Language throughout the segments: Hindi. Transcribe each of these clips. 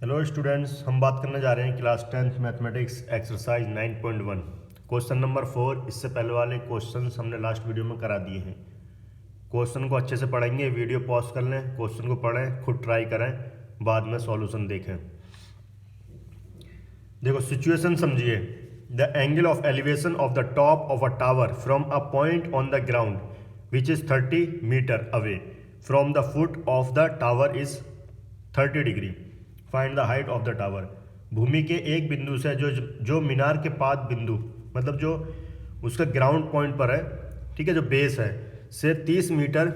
हेलो स्टूडेंट्स, हम बात करने जा रहे हैं class 10th mathematics exercise 9.1 question number 4। इससे पहले वाले क्वेश्चंस हमने लास्ट वीडियो में करा दिए हैं। क्वेश्चन को अच्छे से पढ़ेंगे, वीडियो पॉज कर लें, क्वेश्चन को पढ़ें, खुद ट्राई करें, बाद में सॉल्यूशन देखें। देखो सिचुएशन समझिए। The angle of elevation of the top of a tower from a point on the ground which is 30 metre away from the foot of the tower is 30 degree. Find the height of the tower. भूमि के एक बिंदु से जो मीनार के पाद बिंदु, मतलब जो उसका ग्राउंड पॉइंट पर है, ठीक है, जो बेस है, से 30 मीटर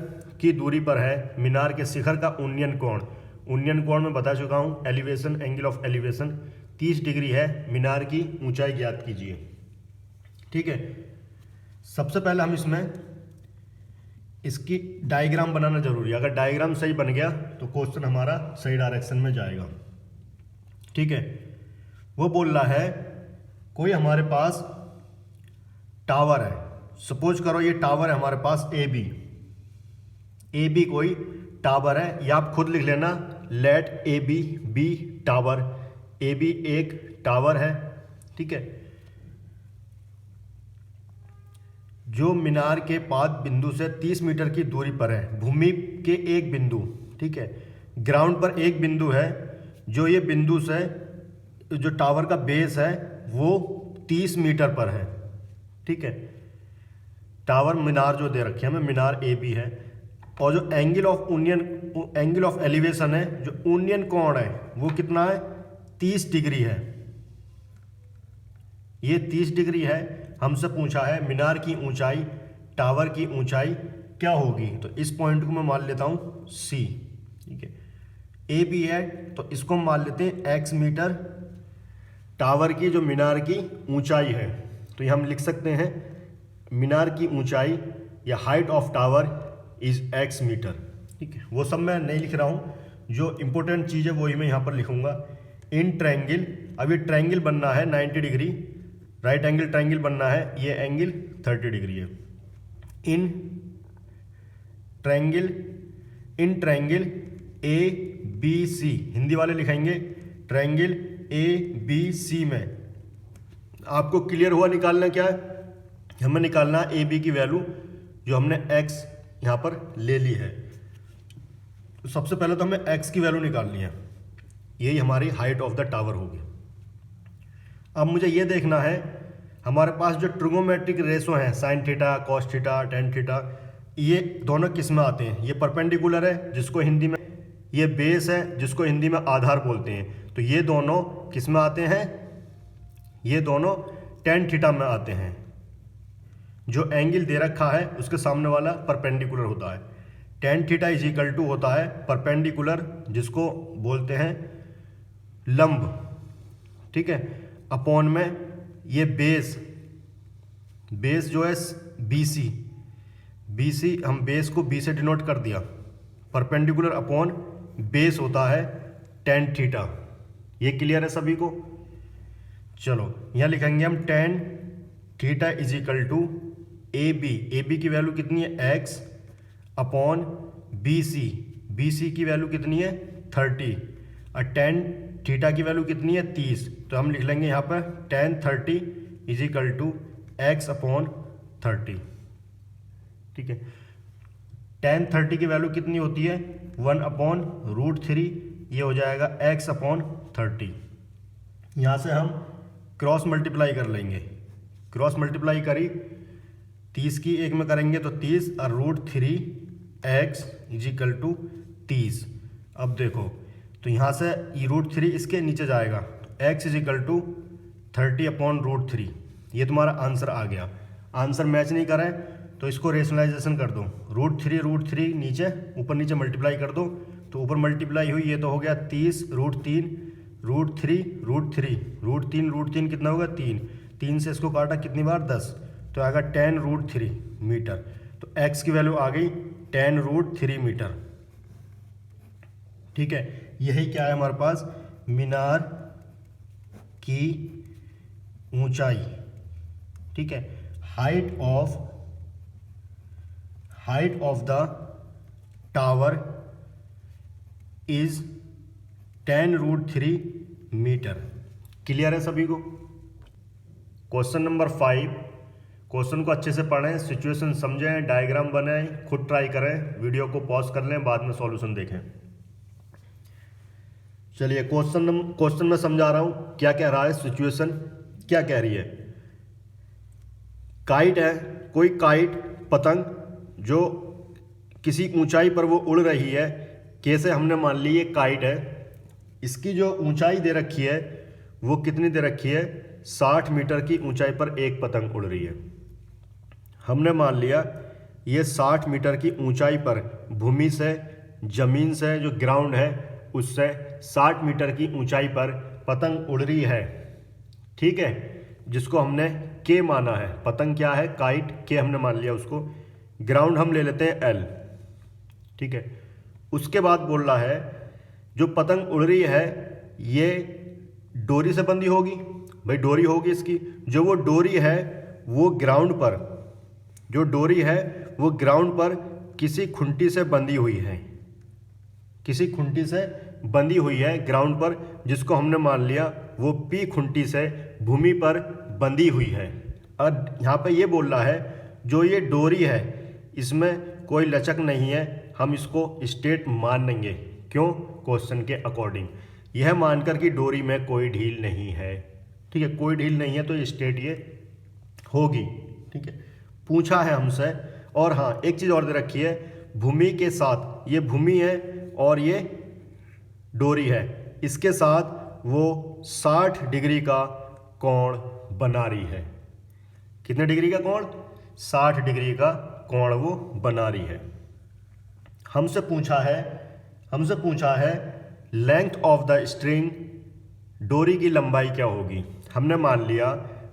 की दूरी पर है मीनार के शिखर का उन्नयन कोण। उन्नयन कोण में बता चुका हूँ, elevation, angle of elevation 30 degree है। मीनार की ऊंचाई ज्ञात कीजिए। ठीक है, सबसे पहले हम इसमें इसकी डायग्राम बनाना जरूरी है। अगर डायग्राम सही बन गया तो क्वेश्चन हमारा सही डायरेक्शन में जाएगा। ठीक है, वो बोल रहा है कोई हमारे पास टावर है। सपोज करो ये टावर है हमारे पास ए बी कोई टावर है, या आप खुद लिख लेना, let A B tower. A B एक टावर है, ठीक है, जो मीनार के पाद बिंदु से 30 मीटर की दूरी पर है। भूमि के एक बिंदु, ठीक है, ग्राउंड पर एक बिंदु है, जो ये बिंदु से जो टावर का बेस है वो 30 मीटर पर है। ठीक है, टावर मीनार जो दे रखे हैं हमें, मीनार ए बी है, और जो एंगल ऑफ एलिवेशन है, जो उन्नयन कोण है, वो कितना है, 30 डिग्री है। ये 30 डिग्री है। हमसे पूछा है मीनार की ऊंचाई, टावर की ऊंचाई क्या होगी। तो इस पॉइंट को मैं मान लेता हूं सी। ठीक है, ए बी है तो इसको हम मान लेते हैं एक्स मीटर। टावर की जो मीनार की ऊंचाई है, तो ये हम लिख सकते हैं मीनार की ऊंचाई या height of tower is x metre. ठीक है, वो सब मैं नहीं लिख रहा हूं, जो इंपॉर्टेंट चीज़ है वही मैं यहाँ पर लिखूंगा। इन ट्रायंगल, अब ये ट्रायंगल बनना है 90 डिग्री, राइट एंगल ट्रायंगल बनना है, ये एंगल 30 डिग्री है। In triangle A B C, Hindi वाले लिखेंगे ट्रायंगल ए बी सी में आपको क्लियर हुआ निकालना क्या है, हमें निकालना ए बी की वैल्यू, जो हमने एक्स यहाँ पर ले ली है। तो सबसे पहले तो हमें एक्स की वैल्यू निकालनी है, यही हमारी हाइट ऑफ द टावर होगी। अब मुझे ये देखना है हमारे पास जो ट्रिगोमेट्रिक रेशो हैं, sine theta, cos theta, tan theta, ये दोनों किस में आते हैं। ये परपेंडिकुलर है, जिसको हिंदी में, ये बेस है, जिसको हिंदी में आधार बोलते हैं। तो ये दोनों किस में आते हैं, ये दोनों टेन थीटा में आते हैं। जो एंगल दे रखा है उसके सामने वाला परपेंडिकुलर होता है। Tan theta is equal to होता है परपेंडिकुलर, जिसको बोलते हैं लंब। ठीक है, अपॉन में ये बेस जो है बी सी, हम बेस को बी से डिनोट कर दिया। परपेंडिकुलर अपॉन बेस होता है टेन थीटा। ये क्लियर है सभी को। चलो यहाँ लिखेंगे हम tan theta is equal to A B की वैल्यू कितनी है, एक्स, अपॉन बी सी की वैल्यू कितनी है, 30, और टेन थीटा की वैल्यू कितनी है, 30। तो हम लिख लेंगे यहाँ पर tan 30 is equal to x upon 30। ठीक है, टेन 30 की वैल्यू कितनी होती है, 1 अपॉन √3, ये हो जाएगा एक्स अपॉन 30। यहाँ से हम क्रॉस मल्टीप्लाई कर लेंगे, क्रॉस मल्टीप्लाई करी 30 की एक में करेंगे तो 30, और √3 एक्स इज इक्वल टू 30। अब देखो, तो यहाँ से ये √3 इसके नीचे जाएगा, x is equal to 30 upon √3। ये तुम्हारा आंसर आ गया। आंसर मैच नहीं करें तो इसको रेशनलाइजेशन कर दो, √3 नीचे, ऊपर नीचे मल्टीप्लाई कर दो, तो ऊपर मल्टीप्लाई हुई, ये तो हो गया 30 √3 √3 कितना होगा, 3 से इसको काटा कितनी बार, 10, तो आएगा 10 √3 मीटर। तो एक्स की वैल्यू आ गई 10 √3 मीटर। ठीक है, यही क्या है हमारे पास, मीनार की ऊंचाई। ठीक है, height of the tower is 10√3 metre. Clear है सभी को? क्वेश्चन नंबर 5, क्वेश्चन को अच्छे से पढ़ें, सिचुएशन समझें, डायग्राम बनाएं, खुद ट्राई करें, वीडियो को पॉज कर लें, बाद में सॉल्यूशन देखें। चलिए क्वेश्चन में समझा रहा हूं क्या कह रहा है, सिचुएशन क्या कह रही है। काइट है, कोई काइट पतंग जो किसी ऊंचाई पर वो उड़ रही है। कैसे? हमने मान ली ये काइट है, इसकी जो ऊंचाई दे रखी है वो कितनी दे रखी है? 60 मीटर की ऊंचाई पर एक पतंग उड़ रही है। हमने मान लिया ये 60 मीटर की ऊंचाई पर भूमि से, जमीन से, जो ग्राउंड है उससे 60 मीटर की ऊंचाई पर पतंग उड़ रही है। ठीक है, जिसको हमने के माना है। पतंग क्या है? काइट। के हमने मान लिया उसको। ग्राउंड हम ले लेते हैं एल। ठीक है, उसके बाद बोल रहा है जो पतंग उड़ रही है ये डोरी से बंधी होगी। भाई डोरी होगी इसकी। जो वो डोरी है वो ग्राउंड पर, जो डोरी है वो ग्राउंड पर किसी खुंटी से बंधी हुई है, किसी खुंटी से बंधी हुई है ग्राउंड पर, जिसको हमने मान लिया वो पी खुंटी से भूमि पर बंधी हुई है। और यहाँ पे ये बोल रहा है जो ये डोरी है इसमें कोई लचक नहीं है, हम इसको स्टेट मान लेंगे। क्यों? क्वेश्चन के अकॉर्डिंग यह मानकर कि डोरी में कोई ढील नहीं है। ठीक है, कोई ढील नहीं है तो स्टेट ये होगी। ठीक है, पूछा है हमसे। और हाँ, एक चीज़ और दे रखी है, भूमि के साथ, ये भूमि है और ये डोरी है, इसके साथ वो 60 डिग्री का कोण बना रही है। कितने डिग्री का कोण? 60 डिग्री का कोण वो बना रही है। हमसे पूछा है लेंथ ऑफ द स्ट्रिंग, डोरी की लंबाई क्या होगी। हमने मान लिया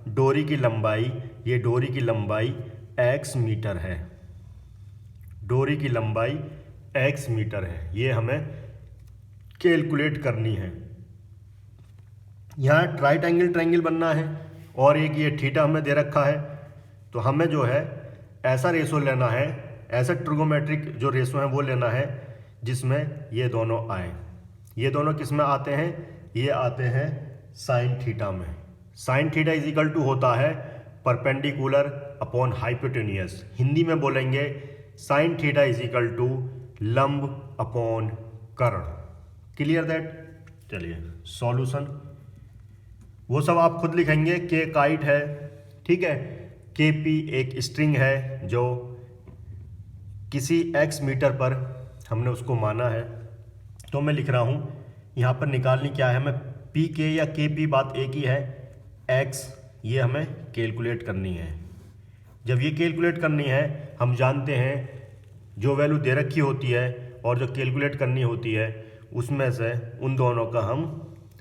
डोरी की लंबाई, ये डोरी की लंबाई x मीटर है, डोरी की लंबाई x मीटर है, ये हमें कैलकुलेट करनी है। यहाँ ट्राइंगल बनना है और एक ये थीटा हमें दे रखा है, तो हमें जो है ऐसा रेशो लेना है, ऐसा ट्रिगोमेट्रिक जो रेशो है वो लेना है जिसमें ये दोनों आए। ये दोनों किस में आते हैं? ये आते हैं साइन थीटा में। Sine theta is equal to होता है परपेंडिकुलर अपॉन हाइपोटेनियस। हिंदी में बोलेंगे sine theta is equal to लंब अपॉन कर्ण। Clear that? चलिए सॉल्यूशन वो सब आप खुद लिखेंगे। के काइट है, ठीक है, के पी एक स्ट्रिंग है जो किसी x मीटर पर हमने उसको माना है, तो मैं लिख रहा हूँ यहाँ पर निकालनी क्या है, हमें पी के या के पी बात एक ही है, x ये हमें कैलकुलेट करनी है। जब ये कैलकुलेट करनी है, हम जानते हैं जो वैल्यू दे रखी होती है और जो कैलकुलेट करनी होती है उसमें से उन दोनों का हम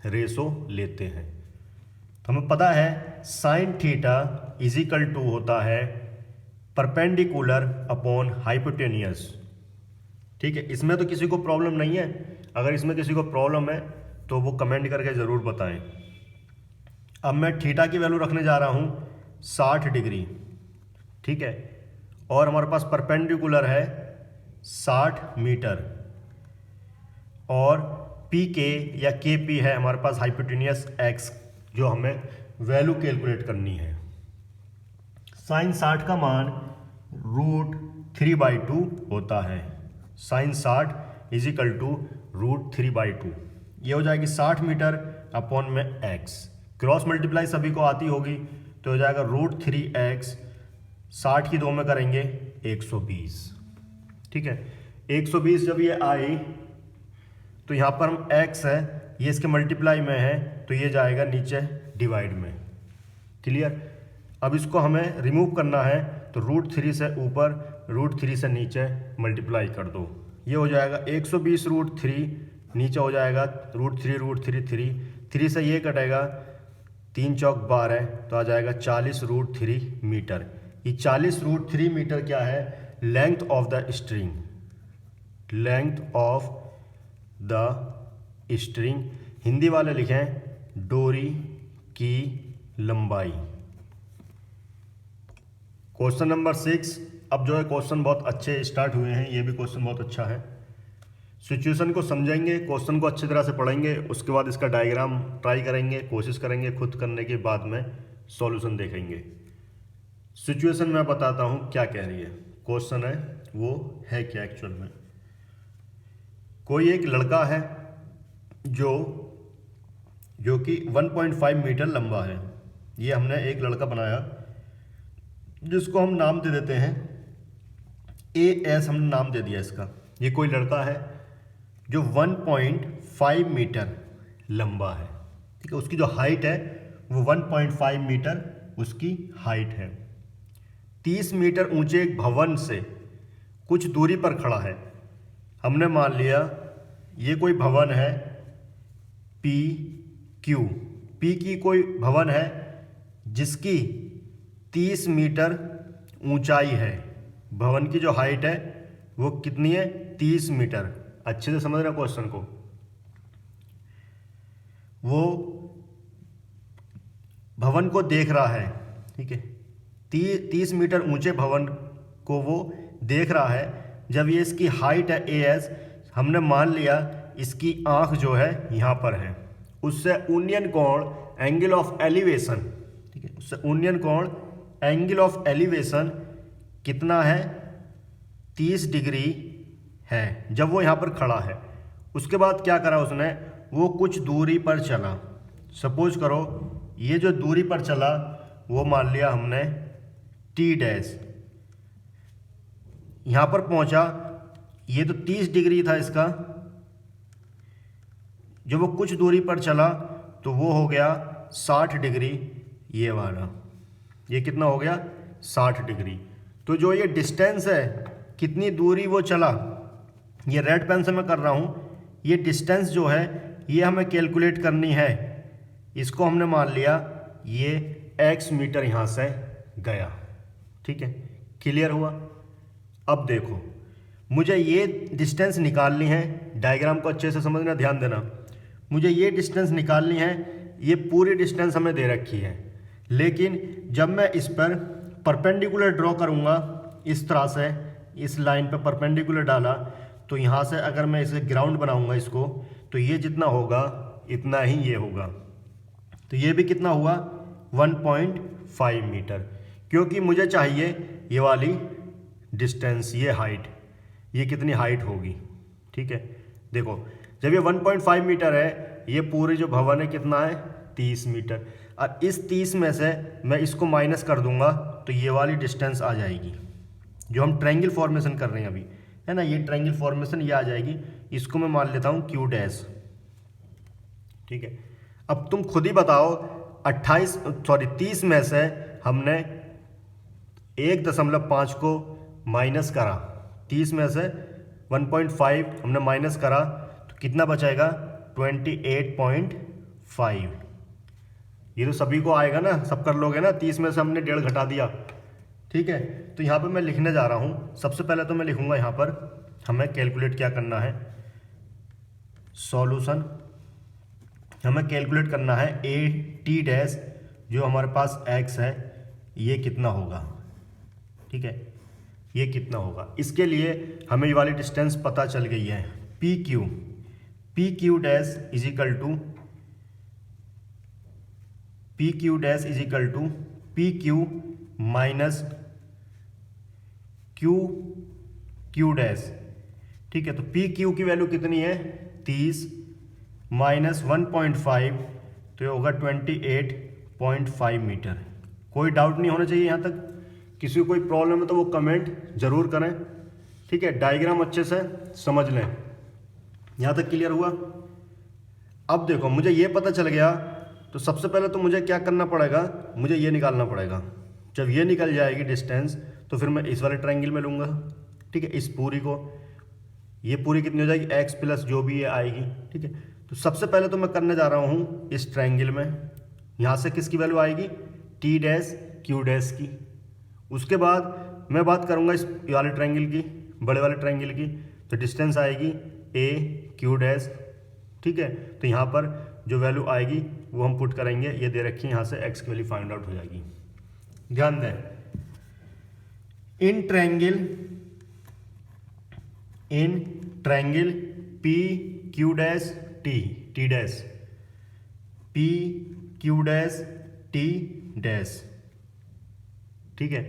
रेशो लेते हैं। हमें पता है sine theta is equal to होता है परपेंडिकुलर अपॉन हाइपोटेनियस। ठीक है, इसमें तो किसी को प्रॉब्लम नहीं है, अगर इसमें किसी को प्रॉब्लम है तो वो कमेंट करके ज़रूर बताएं। अब मैं थीटा की वैल्यू रखने जा रहा हूँ 60 डिग्री, ठीक है, और हमारे पास परपेंडिकुलर है 60 मीटर, और पी के या के पी है हमारे पास हाइपोटेनियस x, जो हमें वैल्यू कैलकुलेट करनी है। साइन 60 का मान √3/2 होता है। साइन 60 इज इक्वल टू √3/2, ये हो जाएगी 60 मीटर अपॉन में x, क्रॉस मल्टीप्लाई सभी को आती होगी, तो हो जाएगा √3x, 60 की 2 में करेंगे 120। ठीक है, 120 जब ये आई तो यहाँ पर हम x है, ये इसके मल्टीप्लाई में है, तो ये जाएगा नीचे डिवाइड में। क्लियर? अब इसको हमें रिमूव करना है, तो √3 से ऊपर, √3 से नीचे मल्टीप्लाई कर दो, ये हो जाएगा 120 √3, नीचे हो जाएगा √3 3 से ये कटेगा, 3 चौक 12, तो आ जाएगा 40 √3 मीटर। ये 40 √3 मीटर क्या है? Length of the string, length of the string. Hindi वाले लिखें डोरी की लंबाई। Question number 6। अब जो है क्वेश्चन बहुत अच्छे स्टार्ट हुए हैं, ये भी क्वेश्चन बहुत अच्छा है। सिचुएशन को समझेंगे, क्वेश्चन को अच्छी तरह से पढ़ेंगे, उसके बाद इसका डायग्राम ट्राई करेंगे, कोशिश करेंगे खुद करने के बाद में सॉल्यूशन देखेंगे। सिचुएशन मैं बताता हूँ क्या कह रही है, क्वेश्चन है वो है क्या एक्चुअल में। कोई एक लड़का है जो कि 1.5 मीटर लंबा है। ये हमने एक लड़का बनाया जिसको हम नाम दे देते हैं AS, हमने नाम दे दिया इसका। ये कोई लड़का है जो 1.5 मीटर लंबा है, ठीक है। उसकी जो हाइट है वो 1.5 मीटर उसकी हाइट है। 30 मीटर ऊंचे एक भवन से कुछ दूरी पर खड़ा है। हमने मान लिया ये कोई भवन है PQ, P की कोई भवन है जिसकी 30 मीटर ऊंचाई है। भवन की जो हाइट है वो कितनी है, 30 मीटर। अच्छे से समझ रहे क्वेश्चन को। वो भवन को देख रहा है, ठीक है। 30 मीटर ऊंचे भवन को वो देख रहा है। जब ये इसकी हाइट है AS, हमने मान लिया इसकी आंख जो है यहाँ पर है, उससे उन्नयन कोण एंगल ऑफ एलिवेशन, ठीक है, उससे उन्नयन कोण एंगल ऑफ एलिवेशन कितना है, 30 डिग्री है जब वो यहाँ पर खड़ा है। उसके बाद क्या करा उसने, वो कुछ दूरी पर चला। सपोज करो ये जो दूरी पर चला वो मान लिया हमने T'। यहाँ पर पहुँचा, ये तो 30 डिग्री था इसका। जब वो कुछ दूरी पर चला तो वो हो गया 60 डिग्री, ये वाला। ये कितना हो गया, 60 डिग्री। तो जो ये डिस्टेंस है, कितनी दूरी वो चला, ये रेड पेन से मैं कर रहा हूँ। ये डिस्टेंस जो है ये हमें कैलकुलेट करनी है। इसको हमने मान लिया ये x मीटर यहाँ से गया, ठीक है। क्लियर हुआ। अब देखो मुझे ये डिस्टेंस निकालनी है। डायग्राम को अच्छे से समझना, ध्यान देना। मुझे ये डिस्टेंस निकालनी है। ये पूरी डिस्टेंस हमें दे रखी है, लेकिन जब मैं इस पर परपेंडिकुलर ड्रॉ करूँगा इस तरह से, इस लाइन पर परपेंडिकुलर डाला, तो यहाँ से अगर मैं इसे ग्राउंड बनाऊँगा इसको, तो ये जितना होगा इतना ही ये होगा। तो ये भी कितना हुआ, 1.5 मीटर, क्योंकि मुझे चाहिए ये वाली डिस्टेंस, ये हाइट, ये कितनी हाइट होगी, ठीक है। देखो जब ये 1.5 मीटर है, ये पूरी जो भवन है कितना है, 30 मीटर। और इस 30 में से मैं इसको माइनस कर दूंगा तो ये वाली डिस्टेंस आ जाएगी, जो हम ट्रायंगल फॉर्मेशन कर रहे हैं अभी, है ना। ये ट्रायंगल फॉर्मेशन ये आ जाएगी। इसको मैं मान लेता हूँ Q', ठीक है। अब तुम खुद ही बताओ, 30 में से हमने 1.5 को माइनस करा, 30 में से 1.5 हमने माइनस करा, तो कितना बचेगा, 28.5। ये तो सभी को आएगा ना, सब कर लोगे ना। 30 में से हमने 1.5 घटा दिया, ठीक है। तो यहाँ पे मैं लिखने जा रहा हूँ। सबसे पहले तो मैं लिखूँगा यहाँ पर हमें कैलकुलेट क्या करना है, सॉल्यूशन। हमें कैलकुलेट करना है AT' जो हमारे पास x है, ये कितना होगा, ठीक है, ये कितना होगा। इसके लिए हमें ये वाली डिस्टेंस पता चल गई है, PQ is equal to PQ minus Q', ठीक है। तो PQ की वैल्यू कितनी है, 30 माइनस 1.5, तो ये होगा 28.5 मीटर। कोई डाउट नहीं होना चाहिए यहाँ तक। किसी को कोई प्रॉब्लम है तो वो कमेंट जरूर करें, ठीक है। डायग्राम अच्छे से समझ लें। यहाँ तक क्लियर हुआ। अब देखो मुझे ये पता चल गया, तो सबसे पहले तो मुझे क्या करना पड़ेगा, मुझे ये निकालना पड़ेगा। जब ये निकल जाएगी डिस्टेंस, तो फिर मैं इस वाले ट्रायंगल में लूँगा, ठीक है। इस पूरी को, ये पूरी कितनी हो जाएगी, x प्लस जो भी ये आएगी, ठीक है। तो सबसे पहले तो मैं करने जा रहा हूँ इस ट्रायंगल में, यहाँ से किसकी वैल्यू आएगी, T', Q' की। उसके बाद मैं बात करूँगा इस वाले ट्रायंगल की, बड़े वाले ट्रायंगल की। तो डिस्टेंस आएगी AQ', ठीक है। तो यहाँ पर जो वैल्यू आएगी वो हम पुट करेंगे, ये दे रखी है, यहाँ से x की वैल्यू फाइंड आउट हो जाएगी। ध्यान दें, in triangle P Q dash T T dash, P Q dash T dash, ठीक है।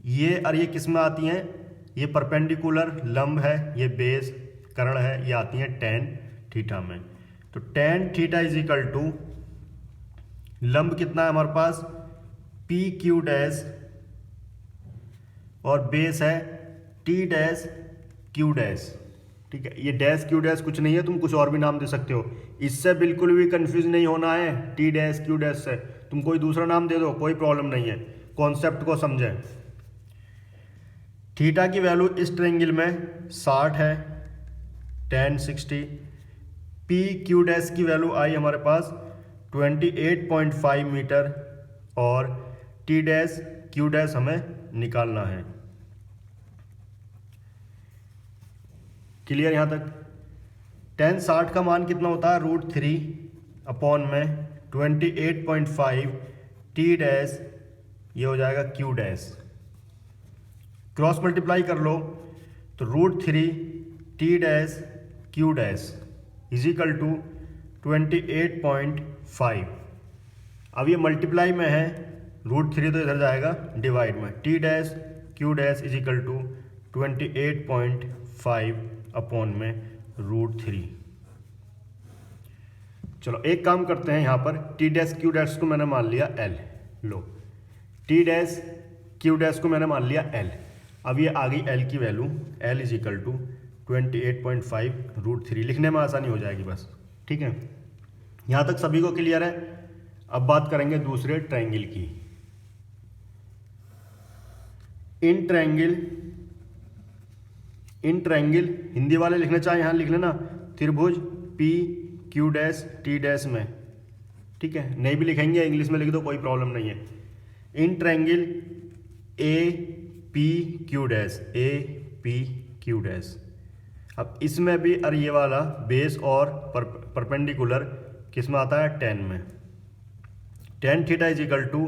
ये और ये किस में आती हैं, ये परपेंडिकुलर लंब है, ये बेस कर्ण है, ये आती हैं टेन थीटा में। तो tan theta is equal to लंब कितना है हमारे पास, पी क्यू डैश, और बेस है टी डैश क्यू डैश, ठीक है। ये डैश क्यू डैश कुछ नहीं है, तुम कुछ और भी नाम दे सकते हो, इससे बिल्कुल भी कंफ्यूज नहीं होना है। टी डैश क्यू डैश से तुम कोई दूसरा नाम दे दो, कोई प्रॉब्लम नहीं है, कॉन्सेप्ट को समझें। थीटा की वैल्यू इस ट्रायंगल में 60 है, tan 60। पी क्यू डैश की वैल्यू आई हमारे पास 28.5 मीटर, और टी डैश क्यू डैश हमें निकालना है। क्लियर यहाँ तक। tan 60 का मान कितना होता है, √3 अपॉन में 28.5 टी डैश, ये हो जाएगा क्यू डैश। क्रॉस मल्टीप्लाई कर लो तो √3 T dash Q dash is equal to 28.5। अब ये मल्टीप्लाई में है, √3 तो इधर जाएगा डिवाइड में, T dash Q dash is equal to 28.5 upon में √3। चलो एक काम करते हैं, यहाँ पर टी डैश क्यू डैश को मैंने मान लिया L, लो टी डैश क्यू डैश को मैंने मान लिया L। अब ये आ गई L की value, L is equal to 28.5 √3, लिखने में आसानी हो जाएगी बस, ठीक है। यहाँ तक सभी को क्लियर है। अब बात करेंगे दूसरे ट्रायंगल की। इन ट्रायंगल हिंदी वाले लिखना चाहे यहाँ लिख लेना, त्रिभुज P Q dash T dash में, ठीक है। नहीं भी लिखेंगे इंग्लिश में लिख दो, कोई प्रॉब्लम नहीं है। In triangle A P Q dash, A P Q dash. अब इसमें भी और ये वाला बेस और परपेंडिकुलर किस में आता है, 10 में। tan theta is equal to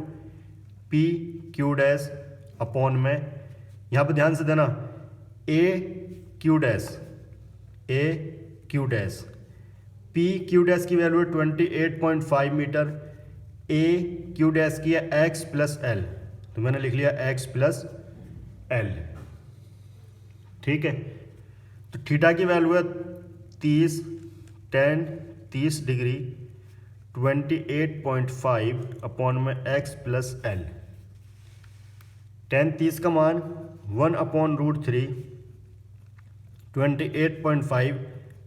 P Q dash upon में, यहाँ पर ध्यान से देना, A Q dash, A Q dash, P Q dash की वैल्यू है 28.5 मीटर, ए क्यू डैश की है x प्लस एल, तो मैंने लिख लिया x प्लस एल, ठीक है। तो थीटा की वैल्यू है 30, tan 30 डिग्री 28.5 अपॉन में x प्लस एल। tan 30 का मान 1 upon √3 28.5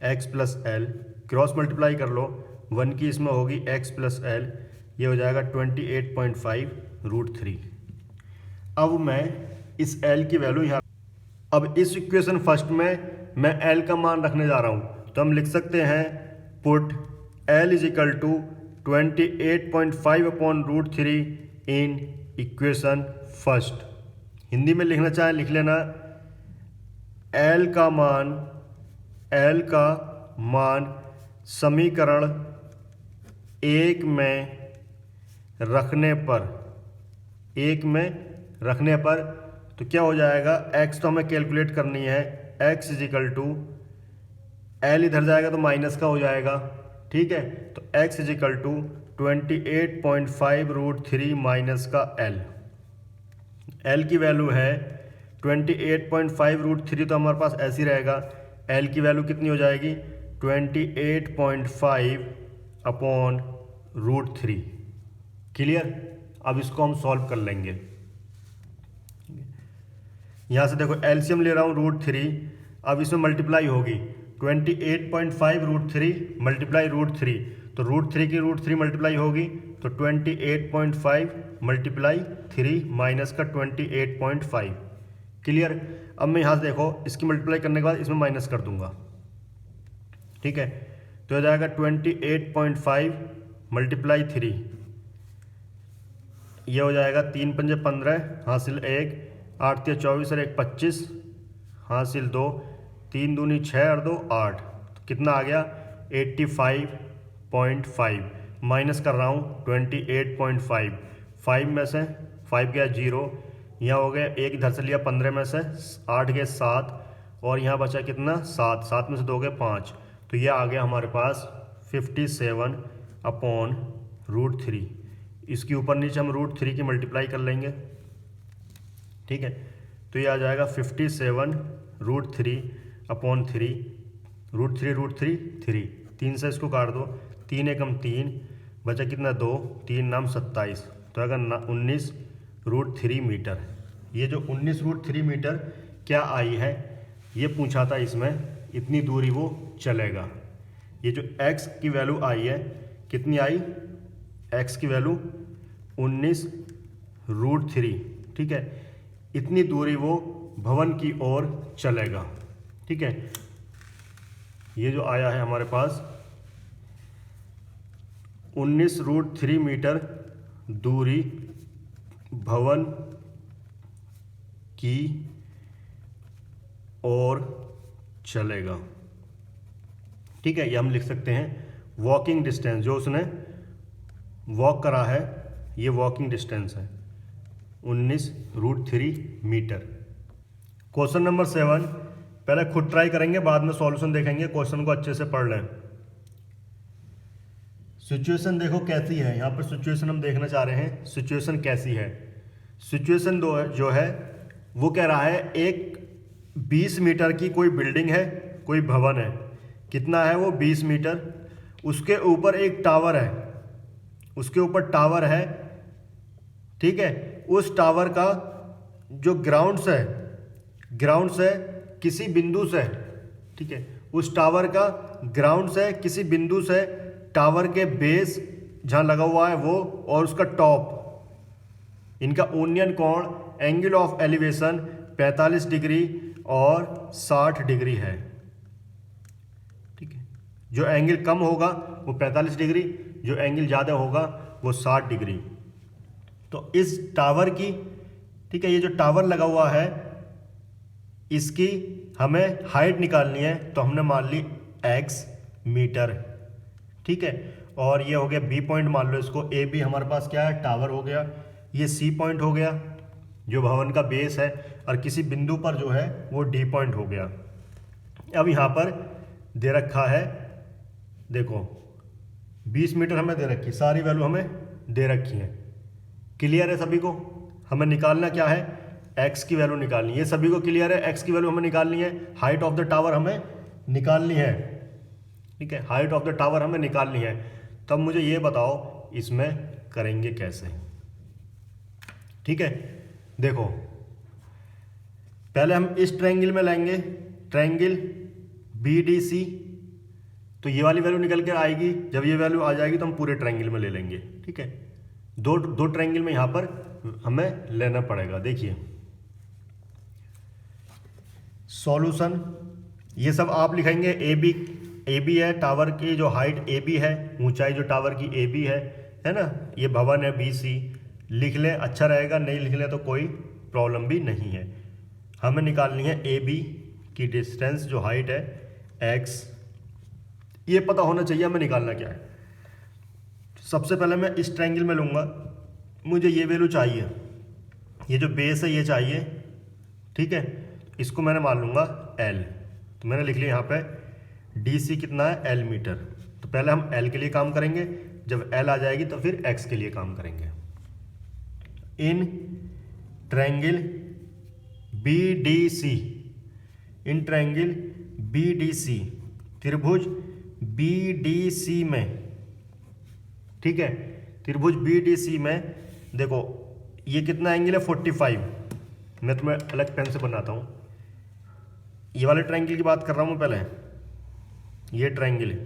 x plus L, cross multiply कर लो, 1 की इसमें होगी x प्लस एल, ये हो जाएगा 28.5 √3। अब मैं इस L की वैल्यू यहाँ, अब इस इक्वेशन फर्स्ट में मैं L का मान रखने जा रहा हूँ, तो हम लिख सकते हैं put L is equal to 28.5 upon √3 in equation first. Hindi में लिखना चाहें लिख लेना, L का मान समीकरण 1 में रखने पर तो क्या हो जाएगा, x तो हमें कैलकुलेट करनी है, x is equal to L इधर जाएगा तो माइनस का हो जाएगा, ठीक है। तो x is equal to 28.5 √3 minus का L की वैल्यू है 28.5 √3, तो हमारे पास ऐसी रहेगा, L की वैल्यू कितनी हो जाएगी 28.5 अपॉन √3। क्लियर। अब इसको हम सॉल्व कर लेंगे। यहाँ से देखो एलसीएम ले रहा हूँ √3, अब इसमें मल्टीप्लाई होगी 28.5 √3 मल्टीप्लाई √3, तो √3 की √3 मल्टीप्लाई होगी तो 28.5 मल्टीप्लाई 3 माइनस का 28.5। क्लियर। अब मैं यहाँ से देखो इसकी मल्टीप्लाई करने के बाद इसमें माइनस कर दूंगा, ठीक है। तो हो जाएगा 28.5 मल्टीप्लाई 3, ये हो जाएगा 3 पंजे 15 हासिल 1, 8 तिया 24 और 1 25 हासिल 2, 3 दूनी 6 और 2 8, तो कितना आ गया 85.5। माइनस कर रहा हूँ 28.5, 5 में से 5 गया 0, यहाँ हो गया 1 इधर से लिया 15 में से 8 गए 7 और यहाँ बचा कितना 7, 7 में से 2 गए 5, तो ये आ गया हमारे पास 57/√3। इसके ऊपर नीचे हम √3 की मल्टीप्लाई कर लेंगे, ठीक है। तो ये आ जाएगा 57√3/3, √3 3, 3 से इसको काट दो, 3 एकम 3, बचा कितना 2, 3 नाम 27, तो अगर 19√3 मीटर। ये जो 19√3 मीटर क्या आई है ये पूछा था इसमें, इतनी दूरी वो चलेगा। ये जो x की वैल्यू आई है कितनी आई, x की वैल्यू 19√3, ठीक है। इतनी दूरी वो भवन की ओर चलेगा, ठीक है। ये जो आया है हमारे पास 19√3 मीटर दूरी भवन की ओर चलेगा, ठीक है। ये हम लिख सकते हैं वॉकिंग डिस्टेंस, जो उसने वॉक करा है ये वॉकिंग डिस्टेंस है 19√3 मीटर। क्वेश्चन नंबर 7, पहले खुद ट्राई करेंगे, बाद में सॉल्यूशन देखेंगे। क्वेश्चन को अच्छे से पढ़ लें। सिचुएशन देखो कैसी है, यहाँ पर सिचुएशन हम देखना चाह रहे हैं सिचुएशन कैसी है। सिचुएशन जो है वो कह रहा है एक 20 मीटर की कोई बिल्डिंग है, कोई भवन है। कितना है वो 20 मीटर। उसके ऊपर एक टावर है, उसके ऊपर टावर है, ठीक है। उस टावर का जो ग्राउंड से किसी बिंदु से, ठीक है, उस टावर का ग्राउंड से किसी बिंदु से टावर के बेस जहाँ लगा हुआ है वो और उसका टॉप, इनका यूनियन कोण एंगल ऑफ एलिवेशन 45 डिग्री और 60 डिग्री है, ठीक है। जो एंगल कम होगा वो 45 डिग्री, जो एंगल ज़्यादा होगा वो 60 डिग्री। तो इस टावर की, ठीक है, ये जो टावर लगा हुआ है इसकी हमें हाइट निकालनी है, तो हमने मान ली x मीटर, ठीक है। और ये हो गया B पॉइंट, मान लो इसको ए बी हमारे पास क्या है टावर हो गया। ये C पॉइंट हो गया जो भवन का बेस है, और किसी बिंदु पर जो है वो D पॉइंट हो गया। अब यहाँ पर दे रखा है, देखो 20 मीटर हमें दे रखी, सारी वैल्यू हमें दे रखी है। क्लियर है सभी को? हमें निकालना क्या है, x की वैल्यू निकालनी है। ये सभी को क्लियर है, x की वैल्यू हमें निकालनी है, हाइट ऑफ द टावर हमें निकालनी है, ठीक है। हाइट ऑफ द टावर हमें निकालनी है। तब मुझे ये बताओ इसमें करेंगे कैसे, ठीक है। देखो पहले हम इस ट्रायंगल में लेंगे ट्रायंगल BDC, तो ये वाली वैल्यू निकल कर आएगी। जब ये वैल्यू आ जाएगी तो हम पूरे ट्रायंगल में ले लेंगे, ठीक है। दो ट्रायंगल में यहाँ पर हमें लेना पड़ेगा। देखिए सॉल्यूशन, ये सब आप लिखेंगे। ए बी है, टावर की जो हाइट AB है, ऊंचाई जो टावर की AB है ना। ये भवन है BC, लिख लें अच्छा रहेगा, नहीं लिख लें तो कोई प्रॉब्लम भी नहीं है। हमें निकालनी है AB की डिस्टेंस, जो हाइट है x। ये पता होना चाहिए हमें निकालना क्या है। सबसे पहले मैं इस ट्रायंगल में लूँगा, मुझे ये वैल्यू चाहिए, ये जो बेस है ये चाहिए, ठीक है। इसको मैंने मान लूँगा L, तो मैंने लिख लिया यहाँ पे DC कितना है L मीटर। तो पहले हम L के लिए काम करेंगे, जब L आ जाएगी तो फिर X के लिए काम करेंगे। In triangle BDC, in triangle BDC, त्रिभुज BDC में, ठीक है, त्रिभुज BDC में देखो ये कितना एंगल है 45। मैं तुम्हें अलग पेन से बनाता हूँ। ये वाले ट्रायंगल की बात कर रहा हूँ मैं पहले। ये ट्रायंगल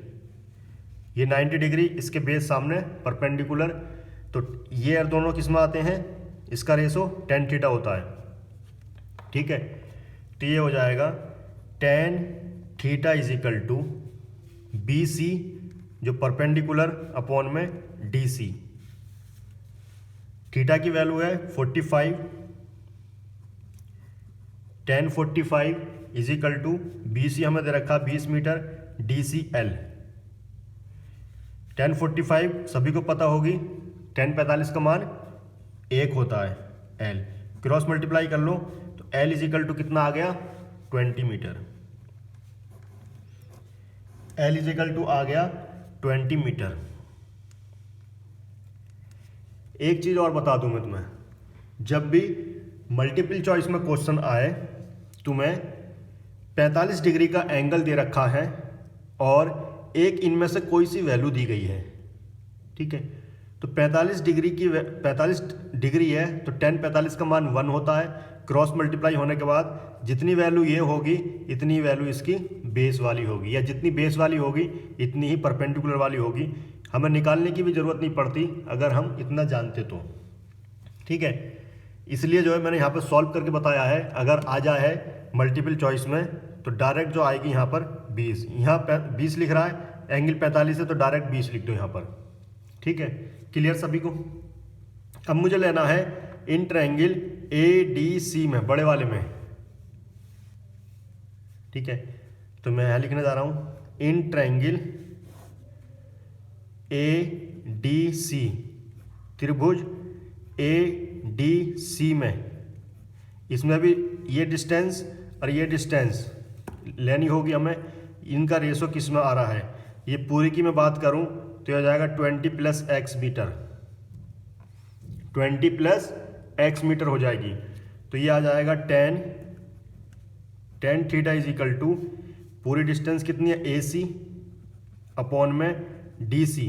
ये 90 डिग्री, इसके बेस सामने परपेंडिकुलर, तो ये और दोनों किस में आते हैं, इसका रेशो tan थीटा होता है, ठीक है। तो ये हो जाएगा tan theta is equal to BC जो परपेंडिकुलर अपॉन में DC। थीटा की वैल्यू है 45, tan 45 is equal to BC हमें दे रखा 20 मीटर, DC L। tan 45 सभी को पता होगी, tan 45 का मान 1 होता है L। क्रॉस मल्टीप्लाई कर लो तो L इज इक्वल टू कितना आ गया 20 metre. L is equal to आ गया 20 मीटर। एक चीज और बता दूं मैं तुम्हें, जब भी मल्टीपल चॉइस में क्वेश्चन आए, तुम्हें 45 डिग्री का एंगल दे रखा है और एक इनमें से कोई सी वैल्यू दी गई है, ठीक है। तो 45 डिग्री है तो tan 45 का मान 1 होता है। क्रॉस मल्टीप्लाई होने के बाद जितनी वैल्यू ये होगी इतनी वैल्यू इसकी बेस वाली होगी, या जितनी बेस वाली होगी इतनी ही परपेंडिकुलर वाली होगी। हमें निकालने की भी ज़रूरत नहीं पड़ती अगर हम इतना जानते तो, ठीक है। इसलिए जो है मैंने यहाँ पर सॉल्व करके बताया है। अगर आ जाए है मल्टीपल चॉइस में तो डायरेक्ट जो आएगी यहाँ पर 20, यहाँ पर 20 लिख रहा है, एंगल 45 है तो डायरेक्ट 20 लिख दो यहाँ पर, ठीक है। क्लियर सभी को। अब मुझे लेना है इन ट्रायंगल ADC में, बड़े वाले में, ठीक है। तो मैं यहां लिखने जा रहा हूं इन ट्रायंगल ADC, त्रिभुज ADC में, इसमें भी ये डिस्टेंस और ये डिस्टेंस लेनी होगी हमें। इनका रेशो किस में आ रहा है, ये पूरी की मैं बात करूं तो यह हो जाएगा 20 + x मीटर, 20 + x मीटर हो जाएगी। तो ये आ जाएगा tan theta is equal to पूरी डिस्टेंस कितनी है AC अपॉन में DC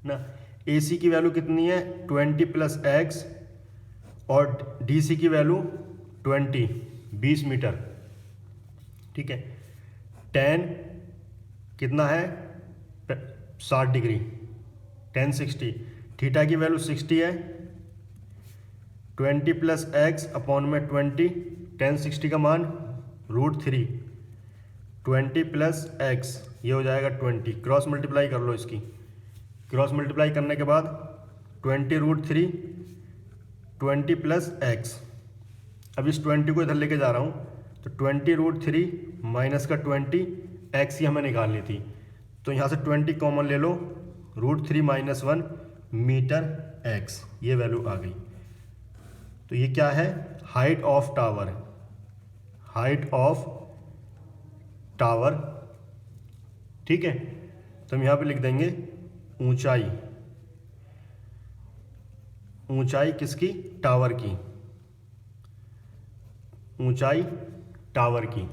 ना। AC की वैल्यू कितनी है 20 + x और DC की वैल्यू 20 मीटर, ठीक है। tan कितना है 60 डिग्री, tan 60, थीटा की वैल्यू 60 है, 20 + x अपॉन में 20, tan 60 का मान √3, 20 + x ये हो जाएगा 20। क्रॉस मल्टीप्लाई कर लो इसकी, क्रॉस मल्टीप्लाई करने के बाद 20√3, 20 + x। अब इस 20 को इधर लेके जा रहा हूँ तो 20√3 माइनस का 20, x ही हमें निकालनी थी तो यहाँ से 20 कॉमन ले लो, √3 - 1 मीटर x, ये वैल्यू आ गई। तो ये क्या है, height of tower, height of tower, ठीक है। तो हम यहाँ पे लिख देंगे ऊंचाई, ऊंचाई किसकी, टावर की, ऊंचाई टावर की।